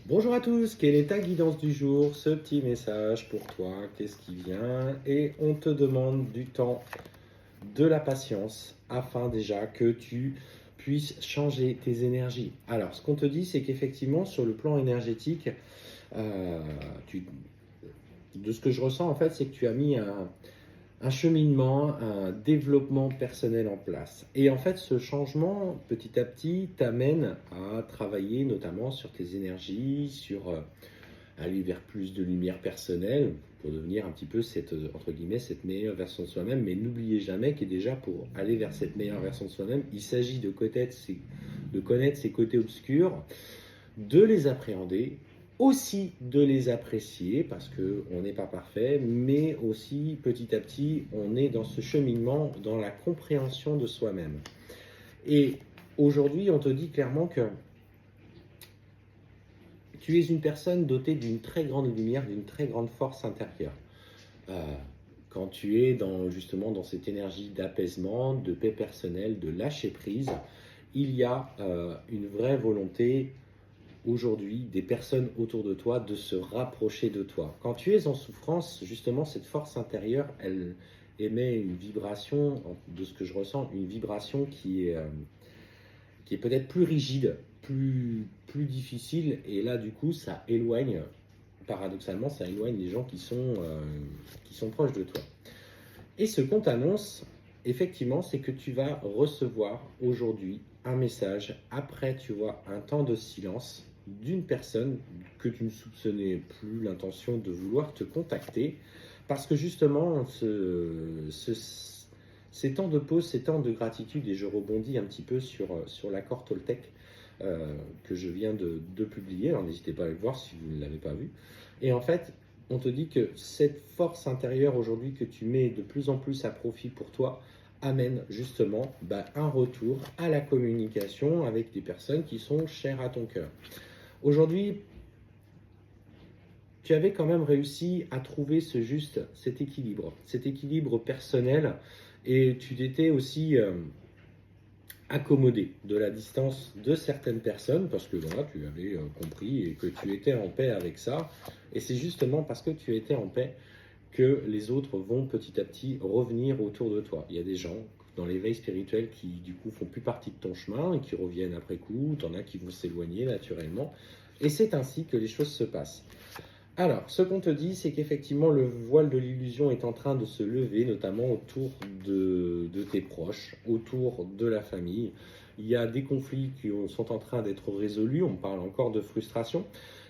Bonjour à tous, quelle est ta guidance du jour? Ce petit message pour toi, qu'est-ce qui vient? Et on te demande du temps, de la patience, afin déjà que tu puisses changer tes énergies. Alors, ce qu'on te dit, c'est qu'effectivement, sur le plan énergétique, euh, tu- de ce que je ressens, en fait, c'est que tu as mis un cheminement, un développement personnel en place. Et en fait, ce changement, petit à petit, t'amène à travailler notamment sur tes énergies, sur aller vers plus de lumière personnelle pour devenir un petit peu cette, entre guillemets, cette meilleure version de soi-même. Mais n'oubliez jamais que déjà pour aller vers cette meilleure version de soi-même, il s'agit de connaître ses côtés obscurs, de les appréhender, aussi de les apprécier parce qu'on n'est pas parfait, mais aussi petit à petit, on est dans ce cheminement, dans la compréhension de soi-même. Et aujourd'hui, on te dit clairement que tu es une personne dotée d'une très grande lumière, d'une très grande force intérieure. Euh, Quand tu es justement dans cette énergie d'apaisement, de paix personnelle, de lâcher prise, il y a une vraie volonté aujourd'hui des personnes autour de toi de se rapprocher de toi. Quand tu es en souffrance, justement, cette force intérieure, elle émet une vibration, de ce que je ressens, une vibration qui est peut-être plus rigide, plus difficile, et là, du coup, ça éloigne, paradoxalement, ça éloigne les gens qui sont proches de toi. Et ce qu'on t'annonce, effectivement, c'est que tu vas recevoir aujourd'hui un message après, tu vois, un temps de silence d'une personne que tu ne soupçonnais plus l'intention de vouloir te contacter, parce que justement, ces temps de pause, ces temps de gratitude, et je rebondis un petit peu sur l'accord Toltec que je viens de publier, alors n'hésitez pas à le voir si vous ne l'avez pas vu, et en fait, on te dit que cette force intérieure aujourd'hui que tu mets de plus en plus à profit pour toi amène justement un retour à la communication avec des personnes qui sont chères à ton cœur. Aujourd'hui, tu avais quand même réussi à trouver cet équilibre personnel, et tu t'étais aussi accommodé de la distance de certaines personnes parce que voilà, tu avais compris et que tu étais en paix avec ça. Et c'est justement parce que tu étais en paix que les autres vont petit à petit revenir autour de toi. Il y a des gens dans l'éveil spirituel qui du coup font plus partie de ton chemin et qui reviennent après coup, t'en as qui vont s'éloigner naturellement, et c'est ainsi que les choses se passent. Alors, ce qu'on te dit, c'est qu'effectivement, le voile de l'illusion est en train de se lever, notamment autour de tes proches, autour de la famille. Il y a des conflits qui sont en train d'être résolus, on parle encore de frustration.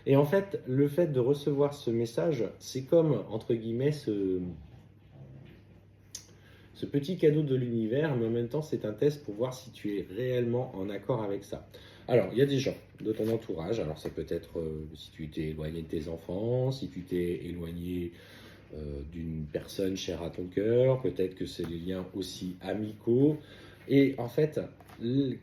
Et en fait, le fait de recevoir ce message, c'est comme, entre guillemets, ce petit cadeau de l'univers, mais en même temps, c'est un test pour voir si tu es réellement en accord avec ça. Alors, il y a des gens de ton entourage, alors ça peut être si tu t'es éloigné de tes enfants, si tu t'es éloigné d'une personne chère à ton cœur, peut-être que c'est des liens aussi amicaux. Et en fait,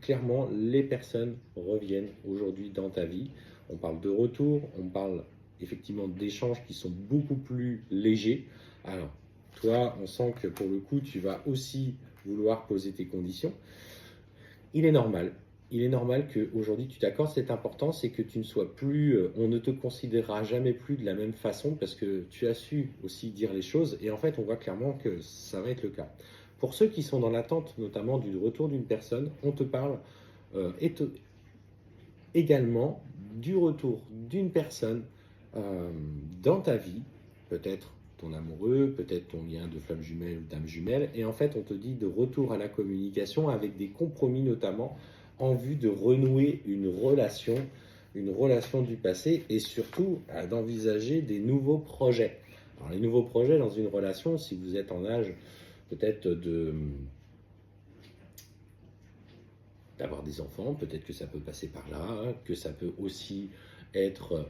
clairement, les personnes reviennent aujourd'hui dans ta vie. On parle de retour, on parle effectivement d'échanges qui sont beaucoup plus légers. Alors, toi, on sent que pour le coup, tu vas aussi vouloir poser tes conditions. Il est normal. Il est normal qu'aujourd'hui tu t'accordes cette importance et que tu ne sois plus, on ne te considérera jamais plus de la même façon parce que tu as su aussi dire les choses, et en fait on voit clairement que ça va être le cas. Pour ceux qui sont dans l'attente notamment du retour d'une personne, on te parle également du retour d'une personne euh, dans ta vie, peut-être ton amoureux, peut-être ton lien de flamme jumelle ou d'âme jumelle, et en fait on te dit de retour à la communication avec des compromis notamment en vue de renouer une relation du passé, et surtout d'envisager des nouveaux projets. Alors les nouveaux projets dans une relation, si vous êtes en âge peut-être d'avoir des enfants, peut-être que ça peut passer par là, que ça peut aussi être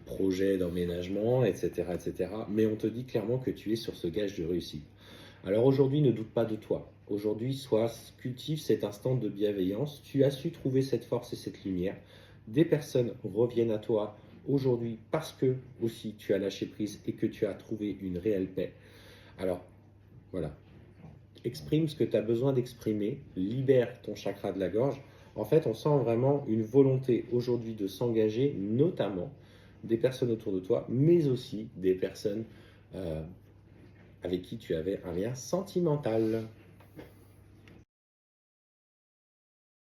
projet d'emménagement, etc., etc. Mais on te dit clairement que tu es sur ce gage de réussite. Alors aujourd'hui, ne doute pas de toi. Aujourd'hui, cultive cet instant de bienveillance. Tu as su trouver cette force et cette lumière. Des personnes reviennent à toi aujourd'hui parce que aussi tu as lâché prise et que tu as trouvé une réelle paix. Alors voilà, exprime ce que tu as besoin d'exprimer, libère ton chakra de la gorge En fait, on sent vraiment une volonté aujourd'hui de s'engager, notamment des personnes autour de toi, mais aussi des personnes avec qui tu avais un lien sentimental.